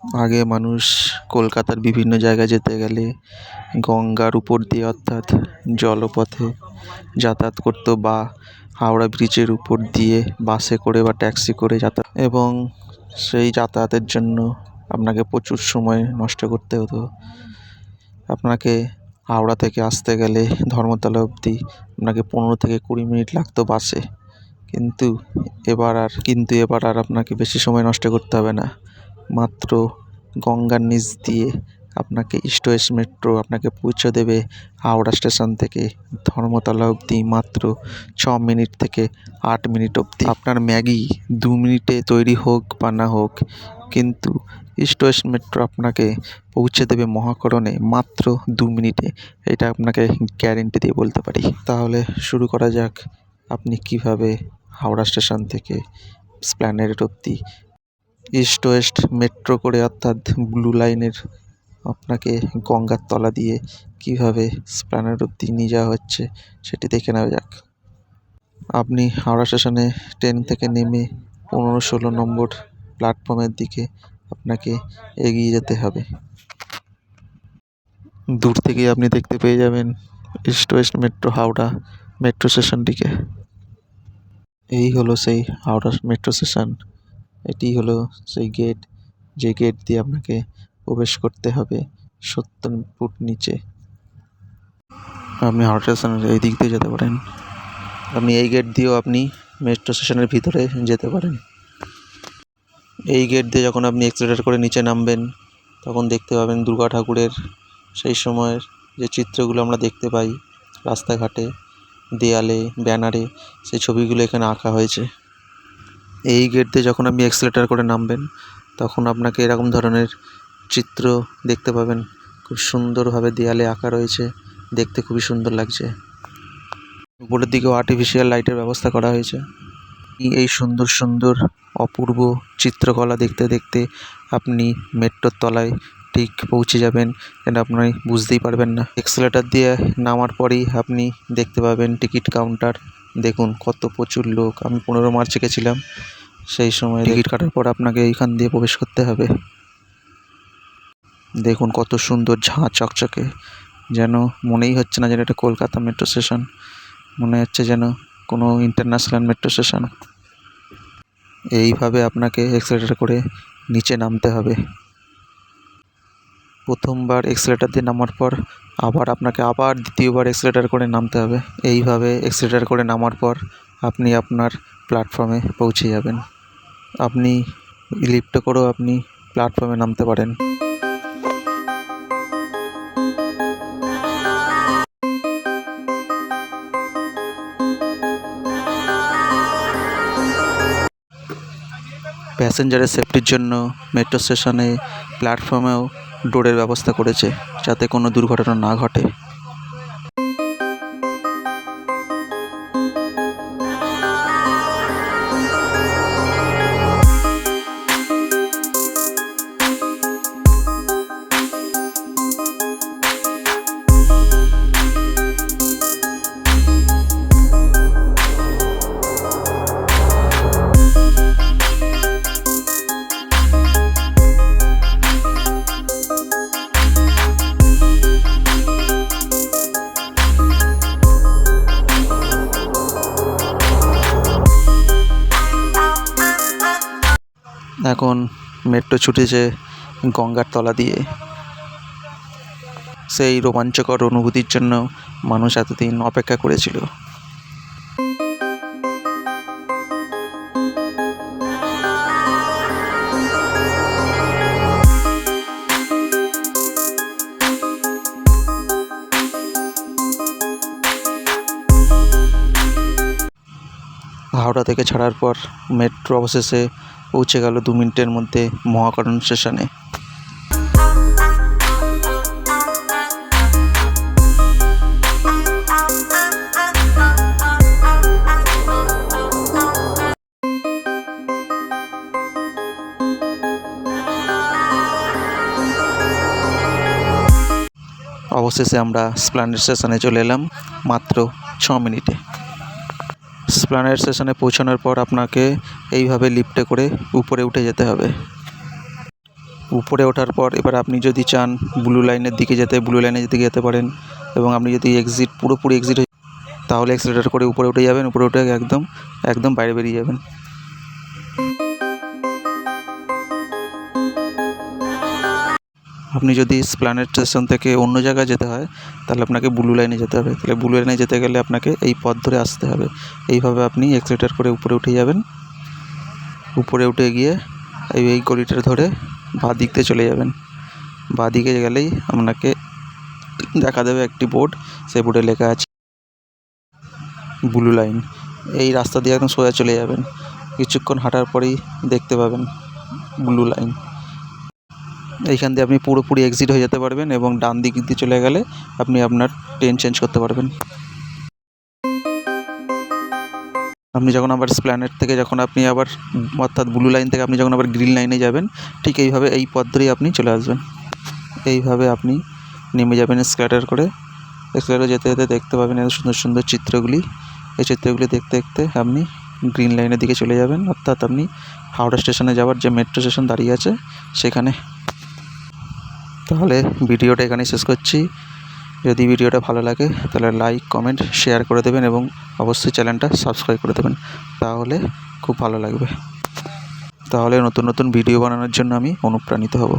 আগে মানুষ কলকাতার বিভিন্ন জায়গায় যেতে গেলে গঙ্গার উপর দিয়ে অর্থাৎ জলপথে যাতায়াত করতো বা হাওড়া ব্রিজের উপর দিয়ে বাসে করে বা ট্যাক্সি করে যাতায়াত, এবং সেই যাতায়াতের জন্য আপনাকে প্রচুর সময় নষ্ট করতে হতো। আপনাকে হাওড়া থেকে আসতে গেলে ধর্মতলা অবধি আপনাকে 15 থেকে 20 মিনিট লাগতো বাসে। কিন্তু এবার আর আপনাকে বেশি সময় নষ্ট করতে হবে না। মাত্র গঙ্গার নিচ দিয়ে আপনাকে ইস্ট ওয়েস্ট মেট্রো আপনাকে পৌঁছে দেবে হাওড়া স্টেশন থেকে ধর্মতলা অবধি মাত্র 6 মিনিট থেকে 8 মিনিট অবধি। আপনার ম্যাগি 2 মিনিটে তৈরি হোক বা না হোক, কিন্তু ইস্ট ওয়েস্ট মেট্রো আপনাকে পৌঁছে দেবে মহাকরণে মাত্র 2 মিনিটে। এটা আপনাকে গ্যারেন্টি দিয়ে বলতে পারি। তাহলে শুরু করা যাক, আপনি কিভাবে হাওড়া স্টেশন থেকে এসপ্ল্যানেড অবধি ইস্ট ওয়েস্ট মেট্রো করে অর্থাৎ ব্লু লাইনের আপনাকে গঙ্গার তলা দিয়ে কিভাবে এসপ্ল্যানেড অবধি নিয়ে যাওয়া হচ্ছে সেটি দেখে নেওয়া যাক। আপনি হাওড়া স্টেশনে ট্রেন থেকে নেমে 15-16 নম্বর প্ল্যাটফর্মের দিকে আপনাকে এগিয়ে যেতে হবে। দূর থেকেই আপনি দেখতে পেয়ে যাবেন east west metro Howrah metro স্টেশনটিকে। এই হলো সেই হাওড়া মেট্রো স্টেশন। এটি হলো সেই গেট, যে গেট দিয়ে আপনাকে প্রবেশ করতে হবে 70 ফুট নিচে। আপনি হাওড়া স্টেশনের এই দিক দিয়ে যেতে পারেন। আপনি এই গেট দিয়েও আপনি মেট্রো স্টেশনের ভিতরে যেতে পারেন। এই গেট দিয়ে যখন আপনি এক্সেলেটার করে নিচে নামবেন, তখন দেখতে পাবেন দুর্গা ঠাকুরের সেই সময়ের যে চিত্রগুলো আমরা দেখতে পাই রাস্তাঘাটে, দেয়ালে, ব্যানারে, সেই ছবিগুলো এখানে আঁকা হয়েছে। এই গেট দিয়ে যখন আপনি এক্সেলেটার করে নামবেন, তখন আপনাকে এরকম ধরনের চিত্র দেখতে পাবেন। খুব সুন্দরভাবে দেয়ালে আঁকা রয়েছে, দেখতে খুবই সুন্দর লাগছে। উপরের দিকেও আর্টিফিশিয়াল লাইটের ব্যবস্থা করা হয়েছে। এই সুন্দর সুন্দর অপূর্ব চিত্রকলা দেখতে দেখতে আপনি মেট্রোর তলায় ঠিক পৌঁছে যাবেন, এটা আপনি বুঝতেই পারবেন না। এক্সেলেটার দিয়ে নামার পরেই আপনি দেখতে পাবেন টিকিট কাউন্টার। দেখুন কত প্রচুর লোক। আমি 15 মার্চে গেছিলাম, সেই সময় টিকিট কাটার পর আপনাকে এইখান দিয়ে প্রবেশ করতে হবে। দেখুন কত সুন্দর ঝাঁ চকচকে, যেন মনেই হচ্ছে না যেন এটা কলকাতা মেট্রো স্টেশন, মনে হচ্ছে যেন কোনো ইন্টারন্যাশনাল মেট্রো স্টেশন। এইভাবে আপনাকে এক্সেলেটার করে নিচে নামতে হবে। প্রথমবার এক্সেলেটার দিয়ে নামার পর আপনাকে দ্বিতীয়বার এক্সেলেটার করে নামতে হবে। এইভাবে এক্সেলেটার করে নামার পর আপনি আপনার প্ল্যাটফর্মে পৌঁছে যাবেন। আপনি লিফটে করেও আপনি প্ল্যাটফর্মে নামতে পারেন। প্যাসেঞ্জারের সেফটির জন্য মেট্রো স্টেশনে প্ল্যাটফর্মেও ডোরের ব্যবস্থা করেছে, যাতে কোনো দুর্ঘটনা না ঘটে। এখন মেট্রো ছুটেছে গঙ্গার তলা দিয়ে। সেই রোমাঞ্চকর অনুভূতির জন্য মানুষ এতদিন অপেক্ষা করেছিল। হাওড়া থেকে ছাড়ার পর মেট্রো অবশেষে পৌঁছে গেল 2 মিনিটের মধ্যে মহাকরণ স্টেশনে। অবশেষে আমরা এসপ্ল্যানেড স্টেশনে চলে এলাম মাত্র 6 মিনিটে। এসপ্ল্যানেড স্টেশনে পৌঁছানোর পর আপনাকে এইভাবে লিফটে করে উপরে উঠে যেতে হবে। উপরে ওঠার পর এবার আপনি যদি চান ব্লু লাইনের দিকে যেতে পারেন, এবং আপনি যদি পুরোপুরি এক্সিট হয়ে তাহলে অ্যাক্সিলারেটর করে উপরে উঠে যাবেন। উপরে উঠে একদম বাইরে বেরিয়ে যাবেন। আপনি যদি এসপ্ল্যানেড স্টেশন থেকে অন্য জায়গায় যেতে হয় তাহলে আপনাকে ব্লু লাইনে যেতে হবে। তাহলে ব্লু লাইনে যেতে গেলে আপনাকে এই পথ ধরে আসতে হবে। এইভাবে আপনি অ্যাক্সিলারেটর করে উপরে উঠে যাবেন। উপরে উঠে গিয়ে এই গলিটা ধরে বাঁ দিক দিয়ে চলে যাবেন। বাঁ দিকে গেলেই আপনাকে দেখা দেবে একটি বোর্ড, সেই বোর্ডে লেখা আছে ব্লু লাইন। এই রাস্তা দিয়ে একদম সোজা চলে যাবেন। কিছুক্ষণ হাঁটার পরেই দেখতে পাবেন ব্লু লাইন। এইখান দিয়ে আপনি পুরোপুরি এক্সিট হয়ে যেতে পারবেন, এবং ডান দিক দিয়ে চলে গেলে আপনি আপনার ট্রেন চেঞ্জ করতে পারবেন। আপনি যখন আবার এসপ্ল্যানেড থেকে অর্থাৎ ব্লু লাইন থেকে আপনি যখন আবার গ্রিন লাইনে যাবেন, ঠিক এইভাবে এই পথ ধরেই আপনি চলে আসবেন। এইভাবে আপনি নেমে যাবেন এসকেলেটর করে। এসকেলেটর যেতে যেতে দেখতে পাবেন এত সুন্দর সুন্দর চিত্রগুলি। এই চিত্রগুলি দেখতে দেখতে আপনি গ্রিন লাইনের দিকে চলে যাবেন, অর্থাৎ আপনি হাওড়া স্টেশনে যাওয়ার যে মেট্রো স্টেশন দাঁড়িয়ে আছে সেখানে। তাহলে ভিডিওটা এখানেই শেষ করছি। যদি ভিডিওটা ভালো লাগে তাহলে লাইক, কমেন্ট, শেয়ার করে দেবেন, এবং অবশ্যই চ্যানেলটা সাবস্ক্রাইব করে দেবেন। তাহলে খুব ভালো লাগবে। তাহলে নতুন নতুন ভিডিও বানানোর জন্য আমি অনুপ্রাণিত হব।